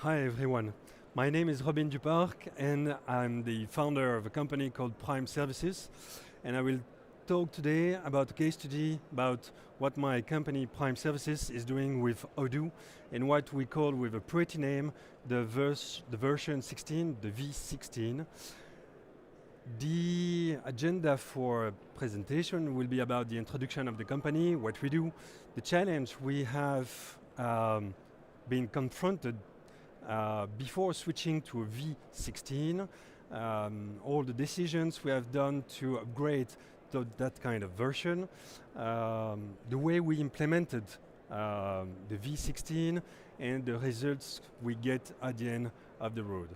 Hi everyone. My name is Robin Duparc and I'm the founder of a company called Prime Services, and I will talk today about a case study about what my company Prime Services is doing with Odoo and what we call with a pretty name the version 16, the V16. The agenda for presentation will be about the introduction of the company, what we do, the challenge we have been confronted before switching to a V16, all the decisions we have done to upgrade to that kind of version, the way we implemented the V16 and the results we get at the end of the road.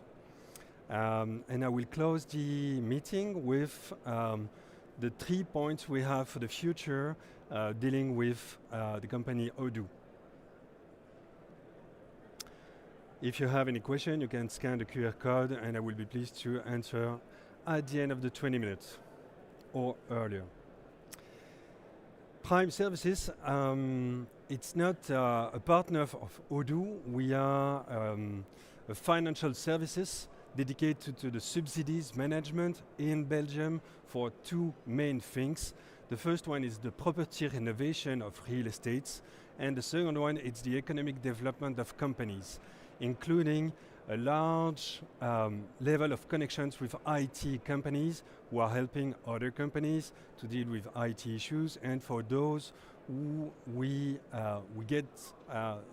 And I will close the meeting with the 3 points we have for the future dealing with the company Odoo. If you have any question, you can scan the QR code and I will be pleased to answer at the end of the 20 minutes or earlier. Prime Services, it's not a partner of Odoo. We are a financial services dedicated to the subsidies management in Belgium for two main things. The first one is the property renovation of real estates, and the second one is the economic development of companies, including a large level of connections with IT companies who are helping other companies to deal with IT issues, and for those who we get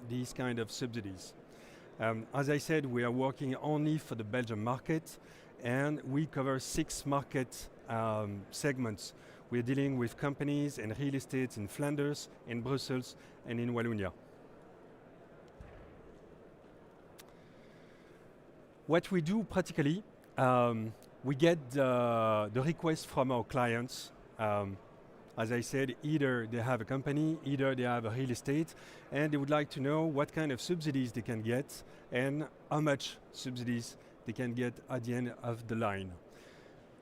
these kind of subsidies. As I said, we are working only for the Belgian market, and we cover 6 market segments. We're dealing with companies and real estate in Flanders, in Brussels, and in Wallonia. What we do practically, we get the request from our clients. As I said, either they have a company, either they have a real estate, and they would like to know what kind of subsidies they can get and how much subsidies they can get at the end of the line.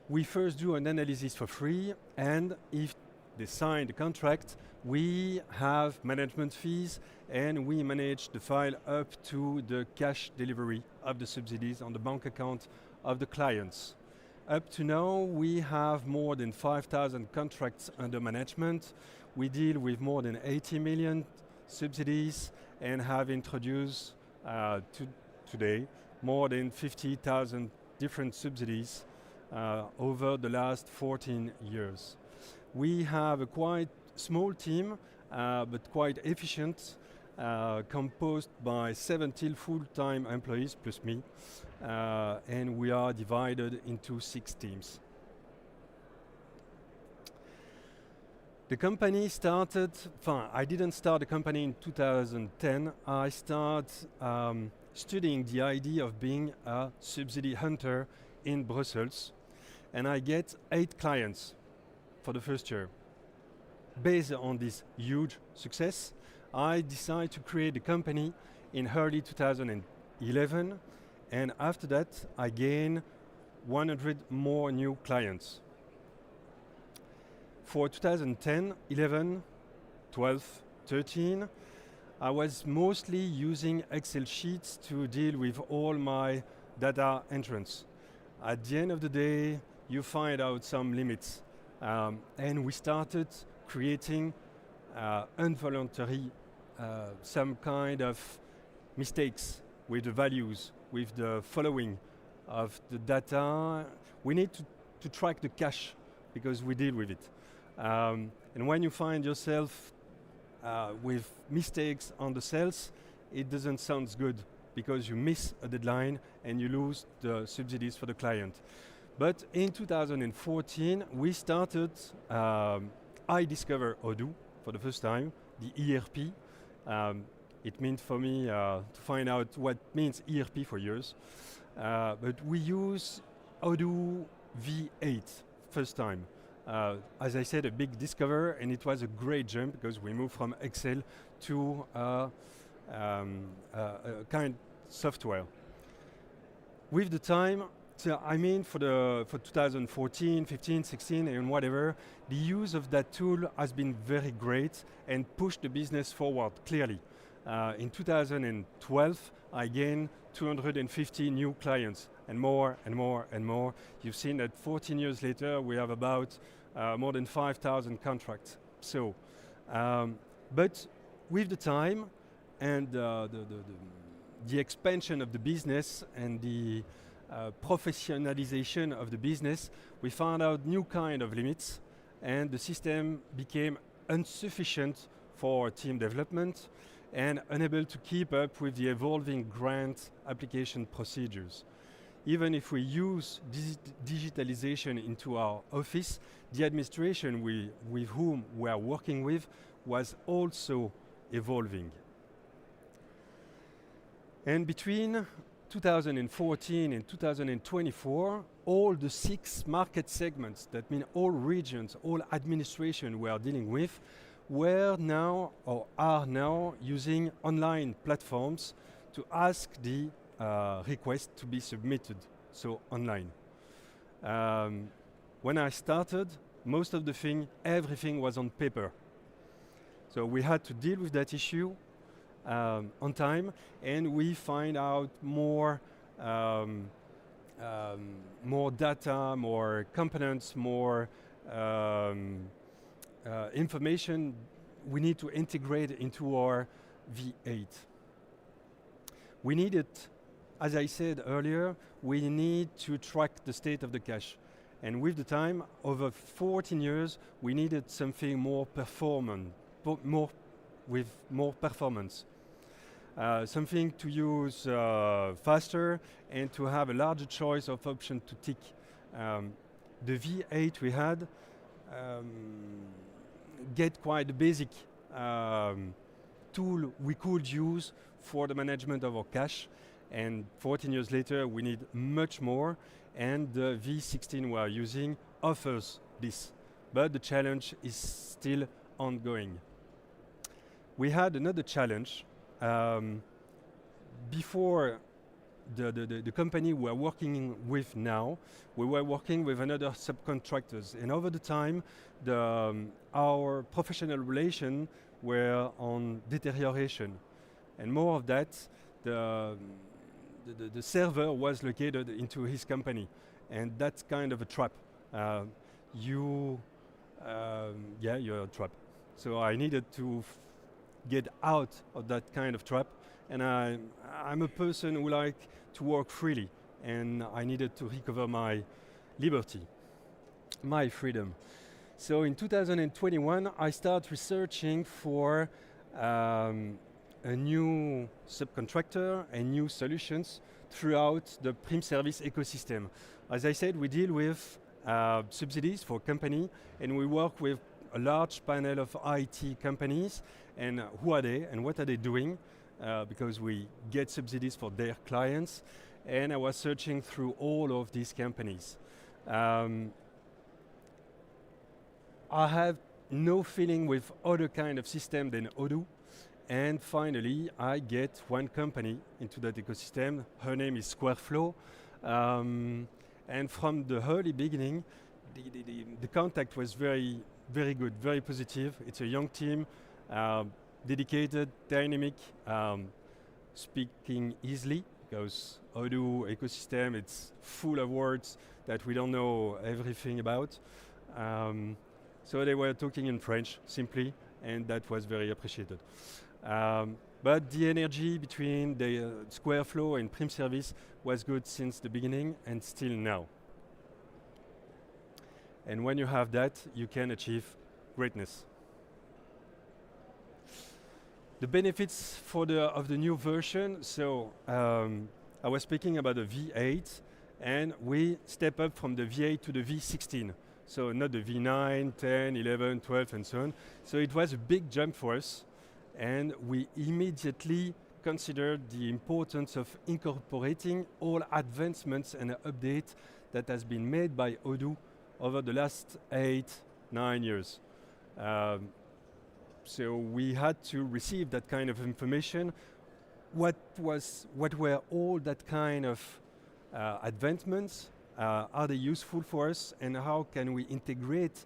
We first do an analysis for free, and if they sign the contract, we have management fees and we manage the file up to the cash delivery of the subsidies on the bank account of the clients. Up to now, we have more than 5,000 contracts under management. We deal with more than 80 million subsidies and have introduced today more than 50,000 different subsidies over the last 14 years. We have a quite small team, but quite efficient, composed by 17 full-time employees plus me, and we are divided into 6 teams. The company started, I didn't start the company in 2010. I started studying the idea of being a subsidy hunter in Brussels, and I get 8 clients for the first year. Based on this huge success, I decided to create a company in early 2011, and after that I gained 100 more new clients. For 2010, 11, 12, 13, I was mostly using Excel sheets to deal with all my data entrance. At the end of the day, you find out some limits, and we started creating involuntary some kind of mistakes with the values, with the following of the data. We need to track the cash because we deal with it. And when you find yourself with mistakes on the sales, it doesn't sound good because you miss a deadline and you lose the subsidies for the client. But in 2014, we started, I discovered Odoo for the first time, the ERP. It meant for me to find out what means ERP for years. But we use Odoo V8 first time. As I said, a big discover, and it was a great jump because we moved from Excel to a kind software. With the time, so I mean for 2014, 15, 16 and whatever, the use of that tool has been very great and pushed the business forward clearly. In 2012, I gained 250 new clients, and more and more and more. You've seen that 14 years later, we have about more than 5,000 contracts. So, but with the time and the expansion of the business and the professionalization of the business, we found out new kind of limits, and the system became insufficient for team development and unable to keep up with the evolving grant application procedures. Even if we use digitalization into our office, the administration with whom we are working with was also evolving. And between 2014 and 2024, all the 6 market segments, that mean all regions, all administration we are dealing with, were now or are now using online platforms to ask the request to be submitted, so online. When I started, most of everything was on paper. So we had to deal with that issue on time, and we find out more data, more components, more information we need to integrate into our V8. We needed, as I said earlier, we need to track the state of the cache. And with the time, over 14 years, we needed something more performant, with more performance. Something to use faster and to have a larger choice of options to tick. The V8 we had get quite a basic tool we could use for the management of our cache, and 14 years later we need much more, and the V16 we are using offers this, but the challenge is still ongoing. We had another challenge. Before the company we are working with now, we were working with another subcontractors, and over the time our professional relations were on deterioration, and more of that, the server was located into his company, and that's kind of a trap. You're a trap. So I needed to get out of that kind of trap, and I'm a person who like to work freely, and I needed to recover my liberty, my freedom. So in 2021, I started researching for a new subcontractor and new solutions throughout the Prim Service ecosystem. As I said, we deal with subsidies for company, and we work with a large panel of IT companies, and who are they and what are they doing, because we get subsidies for their clients, and I was searching through all of these companies. I have no feeling with other kind of system than Odoo, and finally I get one company into that ecosystem. Her name is SquareFlow, and from the early beginning the contact was very good, very positive. It's a young team, dedicated, dynamic, speaking easily, because Odoo ecosystem, it's full of words that we don't know everything about. So they were talking in French simply, and that was very appreciated. But the energy between the SquareFlow and Prim Service was good since the beginning and still now. And when you have that, you can achieve greatness. The benefits of the new version. So I was speaking about the V8, and we step up from the V8 to the V16. So not the V9, 10, 11, 12, and so on. So it was a big jump for us, and we immediately considered the importance of incorporating all advancements and updates that has been made by Odoo over the last 8-9 years. So we had to receive that kind of information. What were all that kind of advancements? Are they useful for us, and how can we integrate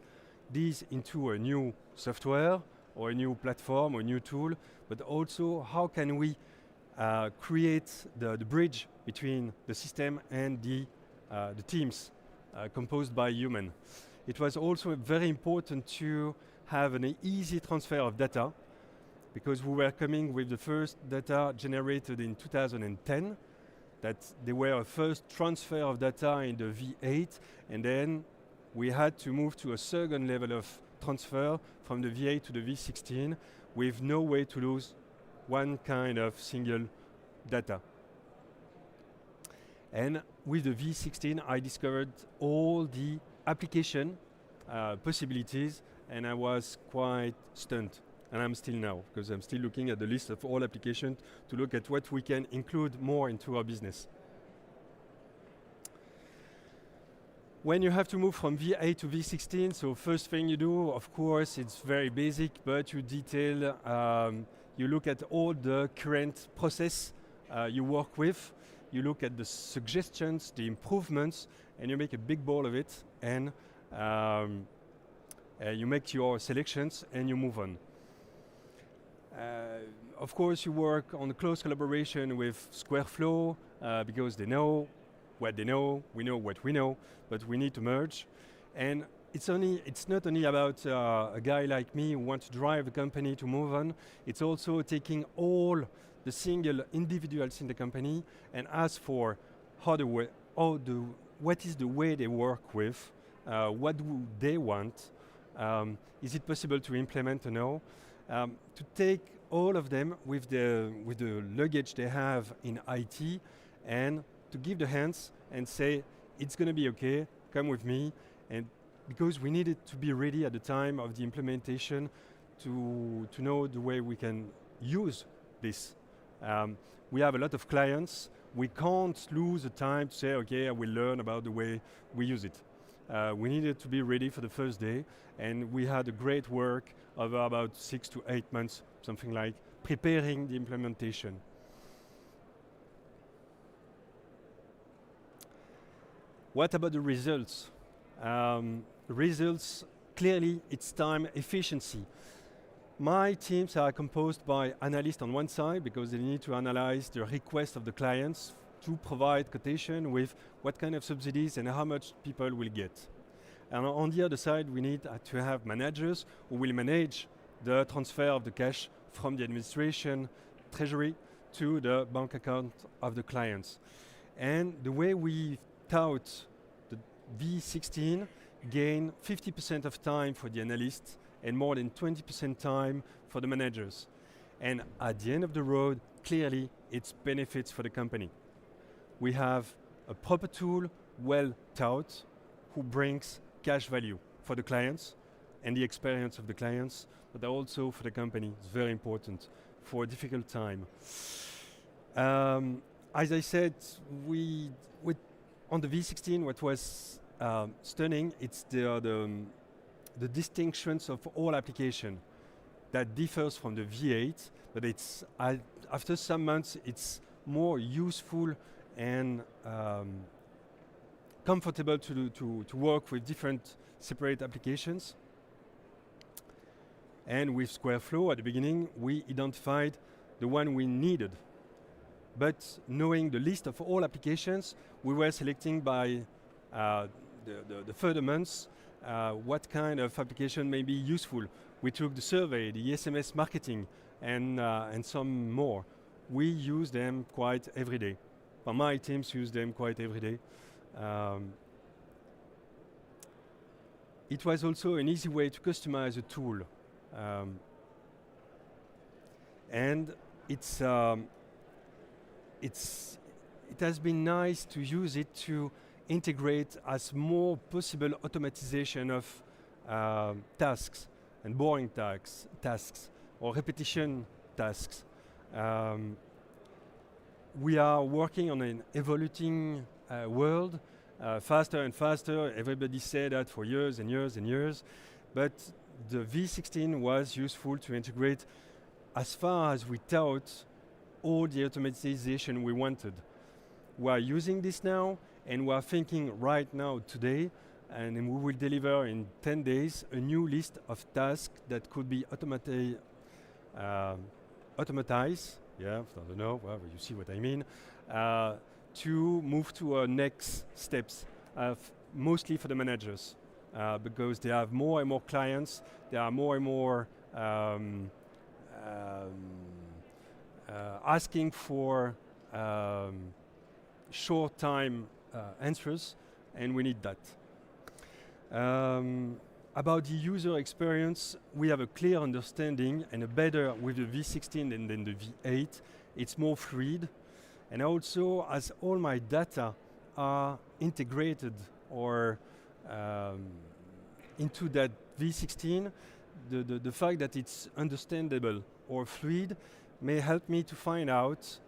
these into a new software or a new platform or a new tool, but also how can we create the bridge between the system and the teams composed by human. It was also very important to have an easy transfer of data, because we were coming with the first data generated in 2010, that there were a first transfer of data in the V8, and then we had to move to a second level of transfer from the V8 to the V16 with no way to lose one kind of single data. And with the V16, I discovered all the application possibilities, and I was quite stunned. And I'm still now, because I'm still looking at the list of all applications to look at what we can include more into our business. When you have to move from V8 to V16, so first thing you do, of course, it's very basic, but you detail, you look at all the current process you work with, you look at the suggestions, the improvements, and you make a big ball of it, and you make your selections, and you move on. Of course, you work on close collaboration with SquareFlow, because they know what they know, we know what we know, but we need to merge. And it's not only about a guy like me who wants to drive the company to move on, it's also taking all the single individuals in the company and ask for what is the way they work with, what do they want, is it possible to implement or no, to take all of them with the luggage they have in IT and to give the hands and say, it's going to be okay, come with me, and because we needed to be ready at the time of the implementation to know the way we can use this. We have a lot of clients, we can't lose the time to say, okay, I will learn about the way we use it. We needed to be ready for the first day, and we had a great work over about 6 to 8 months, something like, preparing the implementation. What about the results? Results, clearly, it's time efficiency. My teams are composed by analysts on one side, because they need to analyze the request of the clients to provide quotation with what kind of subsidies and how much people will get. And on the other side, we need to have managers who will manage the transfer of the cash from the administration, treasury, to the bank account of the clients. And the way we tout the V16 gain 50% of time for the analysts and more than 20% time for the managers. And at the end of the road, clearly, it's benefits for the company. We have a proper tool, well taught, who brings cash value for the clients and the experience of the clients, but also for the company. It's very important for a difficult time. As I said, on the V16, what was stunning, it's the distinctions of all application that differs from the V8, but it's after some months it's more useful and comfortable to work with different separate applications. And with SquareFlow at the beginning, we identified the one we needed. But knowing the list of all applications, we were selecting by the further months what kind of application may be useful. We took the survey, the SMS marketing, and some more. We use them quite every day. Well, my teams use them quite every day. It was also an easy way to customize a tool. And it has been nice to use it to integrate as more possible automatization of tasks and boring tasks or repetition tasks. We are working on an evolving world, faster and faster. Everybody said that for years and years and years, but the V16 was useful to integrate as far as we thought all the automatization we wanted. We are using this now, and we are thinking right now, today, and we will deliver in 10 days a new list of tasks that could be automatized, yeah, I don't know, well, you see what I mean, to move to our next steps, mostly for the managers, because they have more and more clients, there are more and more asking for short time answers, and we need that. About the user experience, we have a clear understanding and a better with the V16 than the V8. It's more fluid, and also as all my data are integrated or into that V16, the fact that it's understandable or fluid may help me to find out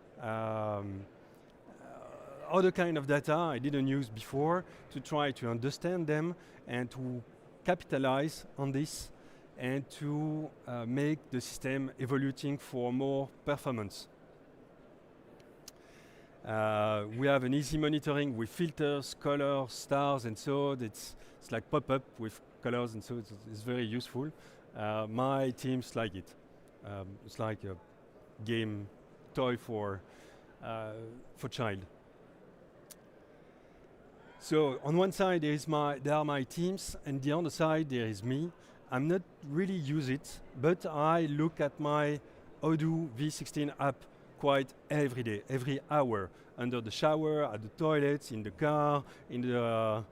other kind of data I didn't use before, to try to understand them and to capitalize on this and to make the system evolving for more performance. We have an easy monitoring with filters, colors, stars, and so it's like pop-up with colors, and so it's very useful. My teams like it. It's like a game toy for child. So on one side there are my teams, and the other side there is me. I'm not really use it, but I look at my Odoo V16 app quite every day, every hour, under the shower, at the toilets, in the car, in the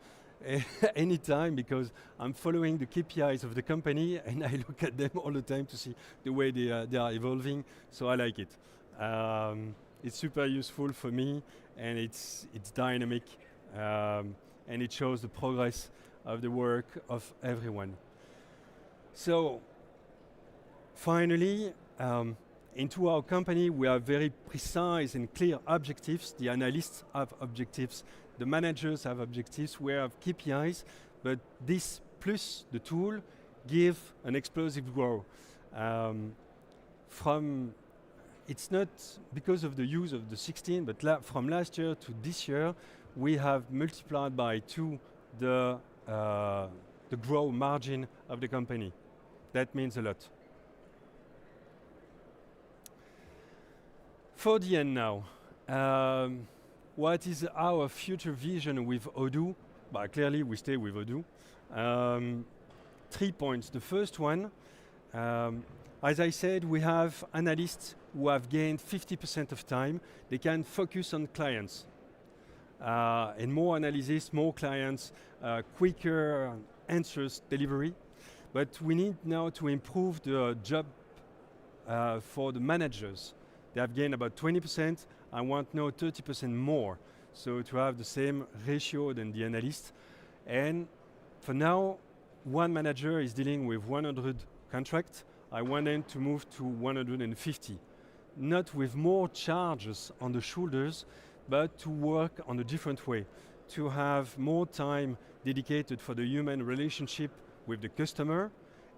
anytime, because I'm following the KPIs of the company and I look at them all the time to see the way they are evolving. So I like it. It's super useful for me, and it's dynamic. And it shows the progress of the work of everyone. So, finally, into our company we have very precise and clear objectives. The analysts have objectives, the managers have objectives, we have KPIs, but this plus the tool give an explosive growth. It's not because of the use of the 16, but from last year to this year, we have multiplied by 2 the growth margin of the company. That means a lot. For the end now, what is our future vision with Odoo? But clearly we stay with Odoo. 3 points. The first one, as I said, we have analysts who have gained 50% of time. They can focus on clients. And more analysis, more clients, quicker answers delivery. But we need now to improve the job for the managers. They have gained about 20%. I want now 30% more. So to have the same ratio than the analyst. And for now, one manager is dealing with 100 contracts. I want them to move to 150. Not with more charges on the shoulders, but to work on a different way, to have more time dedicated for the human relationship with the customer,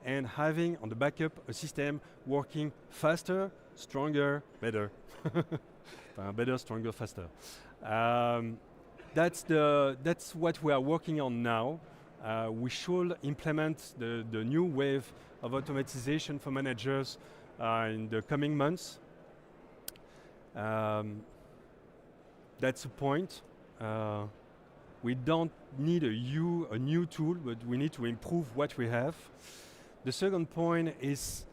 and having on the backup a system working faster, stronger, better. Better, stronger, faster. That's what we are working on now. We should implement the new wave of automatization for managers in the coming months. That's a point. We don't need a new tool, but we need to improve what we have. The second point is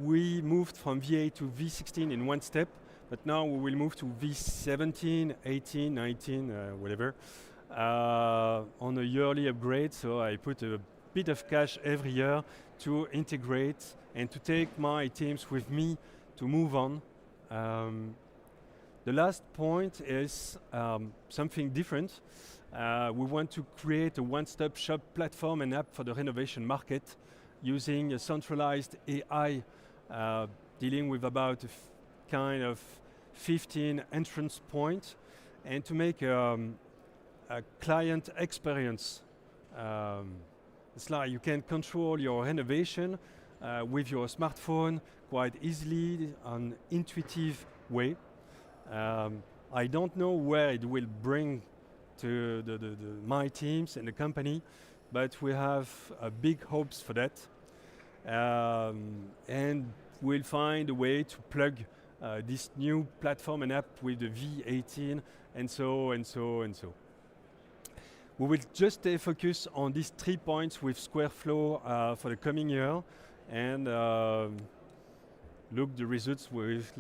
we moved from V8 to V16 in one step, but now we will move to V17, 18, 19, whatever, on a yearly upgrade. So I put a bit of cash every year to integrate and to take my teams with me to move on. The last point is something different. We want to create a one-stop shop platform and app for the renovation market using a centralized AI dealing with about kind of 15 entrance points, and to make a client experience. It's like you can control your renovation with your smartphone quite easily, an intuitive way. I don't know where it will bring to my teams and the company, but we have big hopes for that. And we'll find a way to plug this new platform and app with the V18 and so. We will just stay focused on these 3 points with SquareFlow for the coming year, and look the results with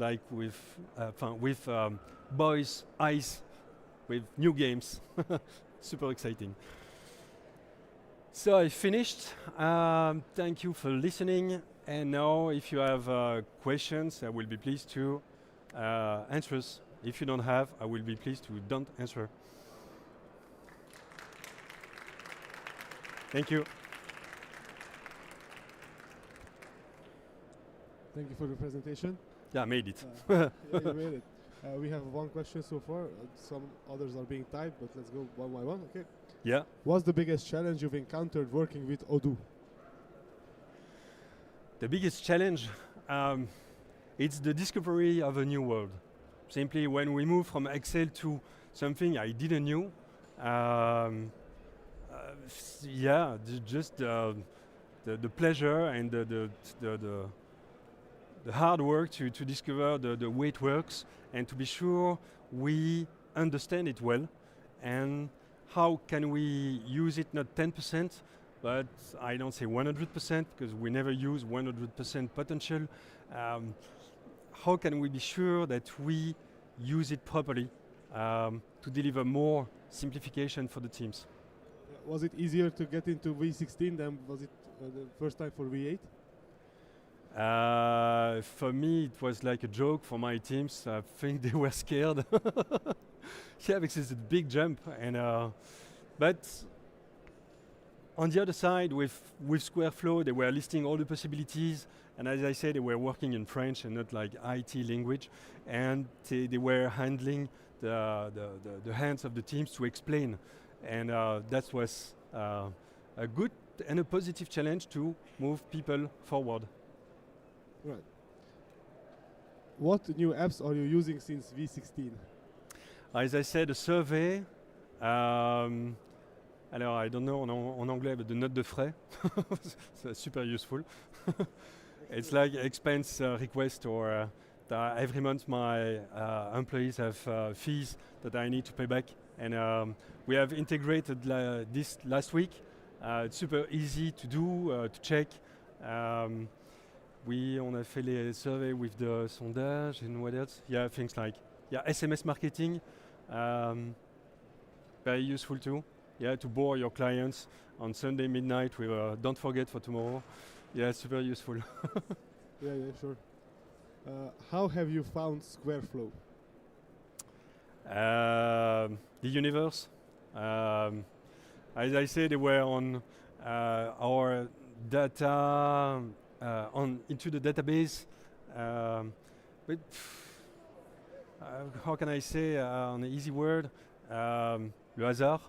boys' eyes, with new games. Super exciting. So I finished. Thank you for listening. And now, if you have questions, I will be pleased to answer. If you don't have, I will be pleased to don't answer. Thank you. Thank you for the presentation. Yeah, I made it. Yeah, you made it. We have one question so far. Some others are being typed, but let's go one by one. Okay. Yeah. What's the biggest challenge you've encountered working with Odoo? The biggest challenge, it's the discovery of a new world. Simply when we move from Excel to something I didn't know, just the pleasure and the hard work to discover the way it works and to be sure we understand it well, and how can we use it not 10%, but I don't say 100% because we never use 100% potential. How can we be sure that we use it properly to deliver more simplification for the teams? Was it easier to get into V16 than was it the first time for V8? For me, it was like a joke. For my teams, I think they were scared. Yeah, because it's a big jump, and but on the other side, with SquareFlow, they were listing all the possibilities, and as I said, they were working in French and not like IT language, and they were handling the hands of the teams to explain, and that was a good and a positive challenge to move people forward. Right. What new apps are you using since V16? As I said, a survey. Alors, I don't know en anglais, but the note de frais. So super useful. It's like expense request, or every month my employees have fees that I need to pay back. And we have integrated this last week. It's super easy to do, to check. On a fait les surveys with the sondage and what else? Yeah, things like SMS marketing, very useful too. Yeah, to bore your clients on Sunday midnight with don't forget for tomorrow. Yeah, super useful. Yeah, sure. How have you found SquareFlow? The universe. As I said, they were on our data. Into the database, but how can I say on an easy word? Le hasard.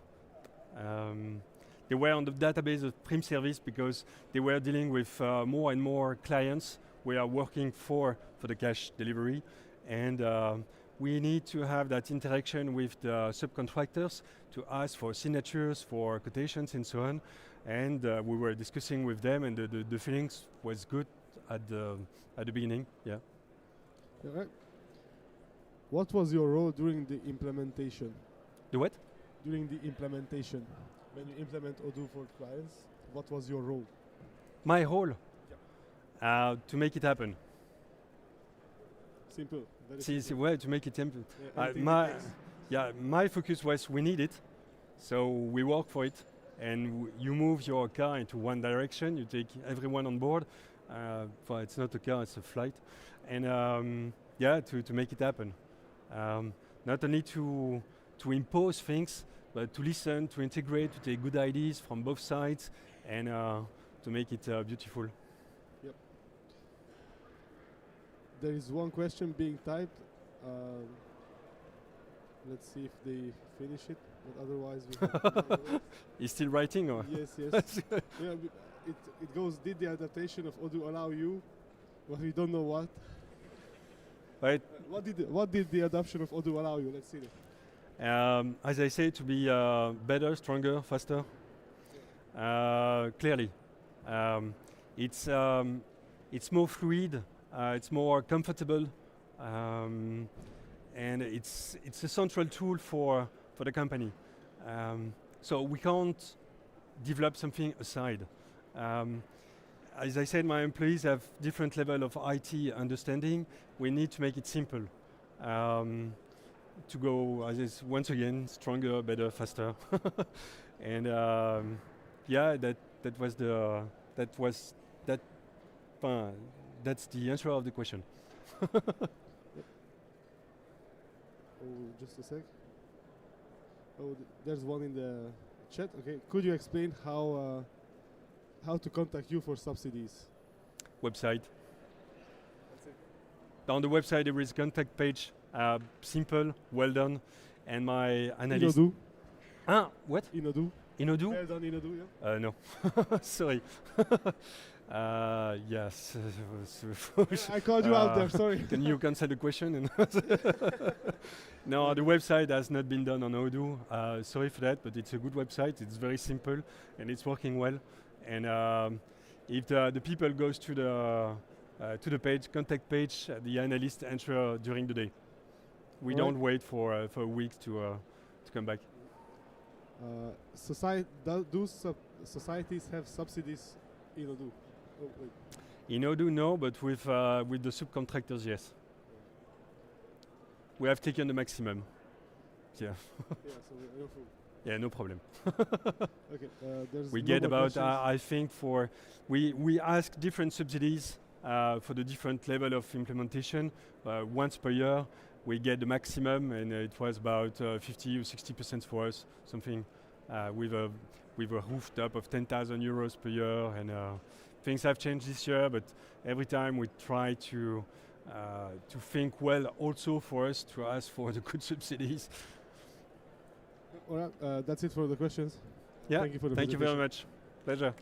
They were on the database of Prime Service because they were dealing with more and more clients. We are working for the cash delivery, and we need to have that interaction with the subcontractors to ask for signatures, for quotations, and so on. And we were discussing with them, and the feelings was good at the beginning. Yeah. All right. What was your role during the implementation? The what? During the implementation, when you implement Odoo for clients, what was your role? My role? Yeah. To make it happen. Simple. Very simple. Well, to make it simple. Yeah, my focus was we need it, so we work for it. And you move your car into one direction, you take everyone on board. Well, it's not a car, it's a flight. And to make it happen. Not only to impose things, but to listen, to integrate, to take good ideas from both sides, and to make it beautiful. Yep. There is one question being typed. Let's see if they finish it. But otherwise, we have He's still writing, or? Yes. Yeah, it goes. Did the adaptation of Odoo allow you? But we don't know what. Right. What did the adoption of Odoo allow you? Let's see that. As I say, to be better, stronger, faster. Clearly, it's more fluid, it's more comfortable, and it's a central tool for the company. So we can't develop something aside. As I said, my employees have different level of IT understanding. We need to make it simple. To go, once again, stronger, better, faster. And yeah, that's the answer of the question. Oh, just a sec. Oh, there's one in the chat. Okay, could you explain how to contact you for subsidies? Website. That's it. On the website there is contact page, simple, well done, and my analyst. In Odoo. Ah, what? In Odoo. In Odoo? Well done in Odoo, yeah. No, sorry. Yes. I called you out there. Sorry. Can you cancel the question? No, the website has not been done on Odoo. Sorry for that, but it's a good website. It's very simple and it's working well. And if the people goes to the page, contact page, the analyst answer during the day. We don't wait for a week to come back. Do societies have subsidies in Odoo? Oh, wait. In Odoo, no, but with the subcontractors, yes. We have taken the maximum. Yeah. Yeah, so you're full. Yeah, no problem. Okay, there's We no get more about, questions. I think, we ask different subsidies for the different level of implementation. Once per year, we get the maximum, and it was about 50 or 60% for us, something with a rooftop of 10,000 euros per year. And things have changed this year, but every time we try to think well also for us to ask for the good subsidies. All right, that's it for the questions. Yeah, Thank you for the thank you very presentation. much. Pleasure.